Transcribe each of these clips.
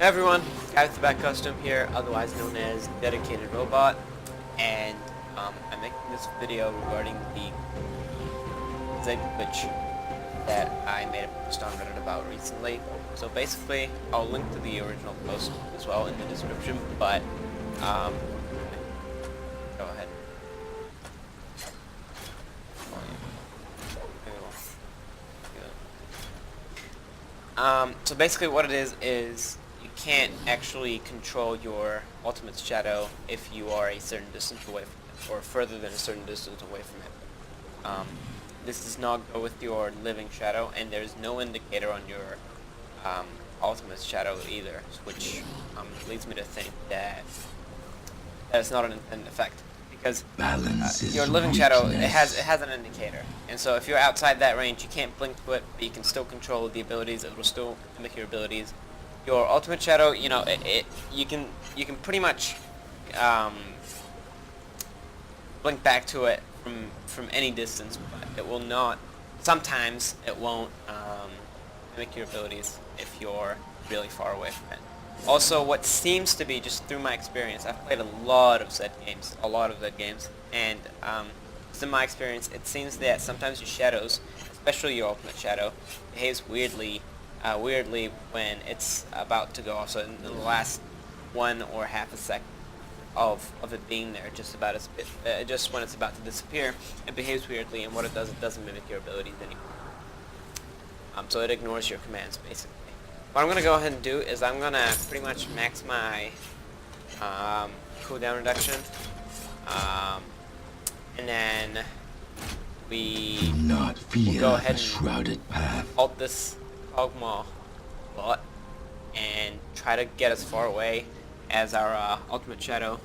Hey everyone, Captain Back Custom here, otherwise known as Dedicated Robot, and I'm making this video regarding the Zig glitch that I made a post on Reddit about recently. So basically, I'll link to the original post as well in the description, but go ahead. So basically what it is you can't actually control your ultimate shadow if you are a certain distance away from it, or further than a certain distance away from it. This does not go with your living shadow, and there's no indicator on your ultimate shadow either, which leads me to think that it's not an intended effect. Because your living shadow, it has an indicator, and so if you're outside that range, you can't blink to it, but you can still control the abilities. It will still mimic your abilities. Your ultimate shadow, you know, you can pretty much blink back to it from any distance, but it will not. Sometimes it won't mimic your abilities if you're really far away from it. Also, what seems to be, just through my experience, I've played a lot of Z games, and just in my experience, it seems that sometimes your shadows, especially your ultimate shadow, behaves weirdly when it's about to go off. So in the last 1 or half a second of it being there, just when it's about to disappear, it behaves weirdly, and what it doesn't mimic your abilities anymore. So it ignores your commands, basically. What I'm going to go ahead and do is I'm going to pretty much max my cooldown reduction, and then we'll go ahead and shrouded path. alt this Ogma bot and try to get as far away as our ultimate shadow,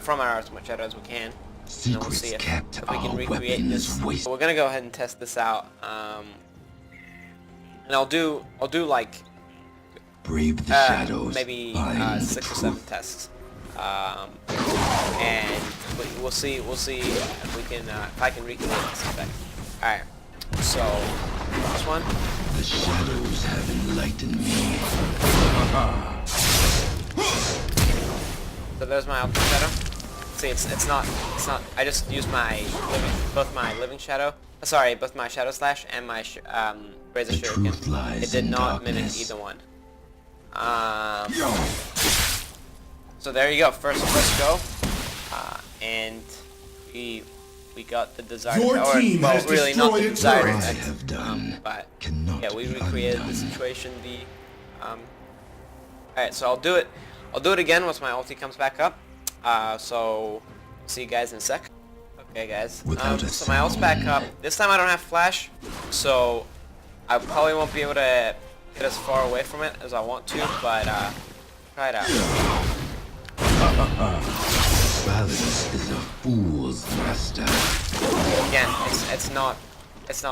from our ultimate shadow as we can. And then we'll see if we can recreate this. So we're going to go ahead and test this out, and I'll do like brave the shadows, maybe 6 or 7 tests, and we'll see if we can if I can recreate this effect. All right, so this one. The shadows have enlightened me. So there's my ultimate shadow. See, it's not. I just used both my living shadow. Sorry, both my shadow slash and my razor shuriken. It did not mimic either one. So there you go, first go, and we got the desired, well, really not the desired effect, but yeah, we recreated the situation. Alright, so I'll do it again once my ulti comes back up. So see you guys in a sec. Okay, guys. So my ult's back up. This time I don't have flash, so I probably won't be able to get as far away from it as I want to, but try it out. Balance is a fool's master. Again, it's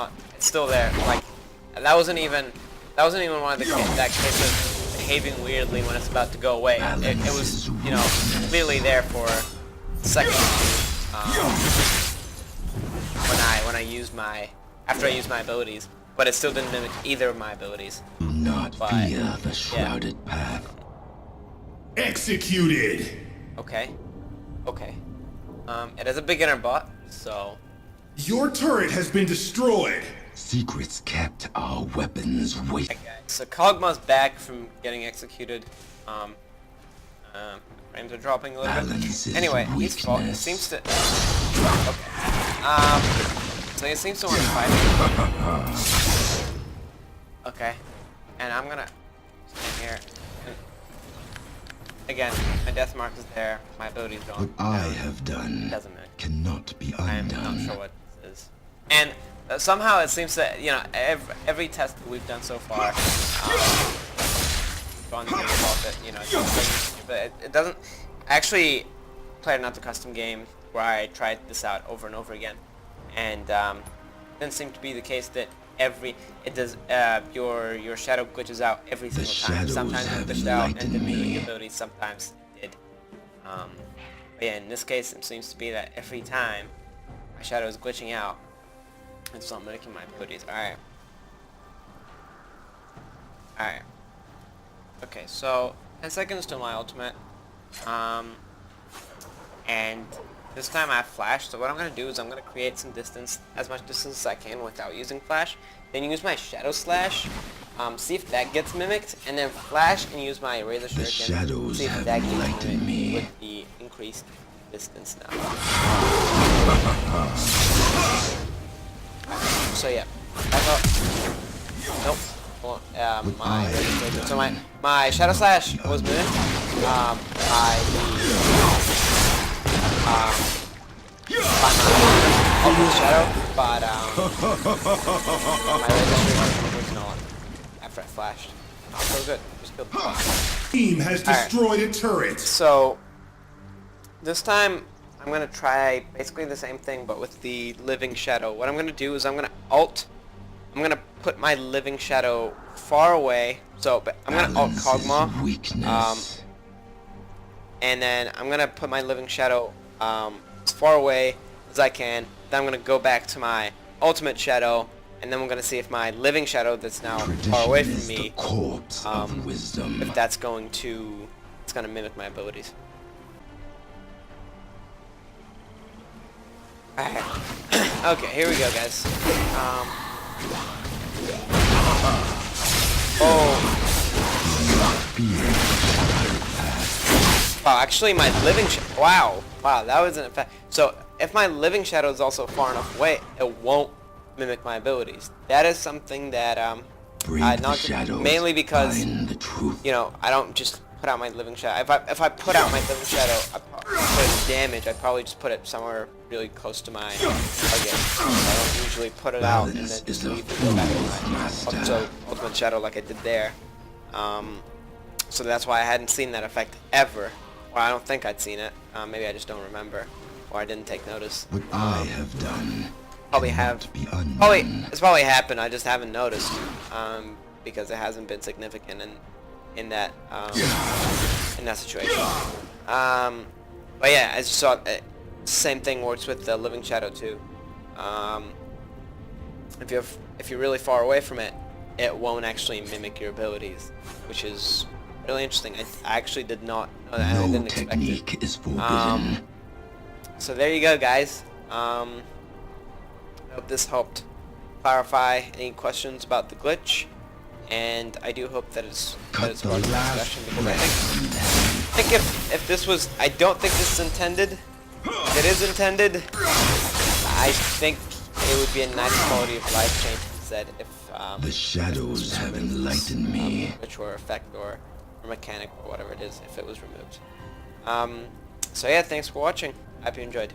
still there. Like that wasn't even one of that case of behaving weirdly when it's about to go away. It was, you know, clearly there for seconds. When I used after I used my abilities, but it still didn't mimic either of my abilities. Do not fear the shrouded path. Executed. Okay. It is a beginner bot, so Your turret has been destroyed. Secrets kept, our weapons wait. okay. So Kog'Maw's back from getting executed. Frames are dropping a little bit. Anyway, he seems to. Okay. So he seems to want to fight. Okay. And I'm gonna stand here. And again, my death mark is there. My abilities don't. What I have done cannot be undone. I'm not sure what this is. And somehow it seems that, you know, every test that we've done so far, gone through about it, you know, but it doesn't. I actually played another custom game where I tried this out over and over again, and it didn't seem to be the case that your shadow glitches out every single time. Sometimes it glitched out and didn't mimic abilities, sometimes it did. But yeah, in this case it seems to be that every time my shadow is glitching out, it's not mimicking my abilities. Alright. Okay, so 10 seconds to my ultimate. And this time I have flash, so what I'm going to do is I'm going to create some distance, as much distance as I can without using flash. Then use my shadow slash, see if that gets mimicked, and then flash and use my razor The shuriken, shadows see if have that gets enlightened mimicked me. with the increased distance now. So yeah, back up. Nope. Hold on. My razor shuriken. So my shadow slash was mimicked. By my ultimate shadow, but my razor shuriken was not after I flashed. So good. Just killed the boss. Team has destroyed a turret. So this time I'm gonna try basically the same thing, but with the living shadow. What I'm gonna do is I'm gonna put my living shadow far away. So I'm gonna alt Kog'Maw. Weakness. And then I'm gonna put my living shadow as far away as I can. Then I'm gonna go back to my ultimate shadow, and then we're gonna see if my living shadow that's now far away from me, if that's going to, it's gonna mimic my abilities. Alright. Okay, here we go, guys. Oh, actually, my living wow, that wasn't effect. So, if my living shadow is also far enough away, it won't mimic my abilities. That is something that mainly because you know I don't just put out my living shadow. If I put out my living shadow, I put it damage. I'd probably just put it somewhere really close to my target. I don't usually put it out and then just leave it go back to my ultimate shadow like I did there. So that's why I hadn't seen that effect ever. Or I don't think I'd seen it. Maybe I just don't remember, or I didn't take notice. What I have done. It's probably happened. I just haven't noticed because it hasn't been significant in that situation. But yeah, as you saw, same thing works with the living shadow too. If you're really far away from it, it won't actually mimic your abilities, which is really interesting. I actually did not know that. I didn't expect it. Is forbidden. So there you go, guys. I hope this helped clarify any questions about the glitch, and I do hope that it's sparked a discussion, because I think if this was, I don't think this is intended. If it is intended, I think it would be a nice quality of life change instead if the shadows have enlightened me. Which were effect or mechanic or whatever it is, if it was removed. So yeah, thanks for watching. I hope you enjoyed.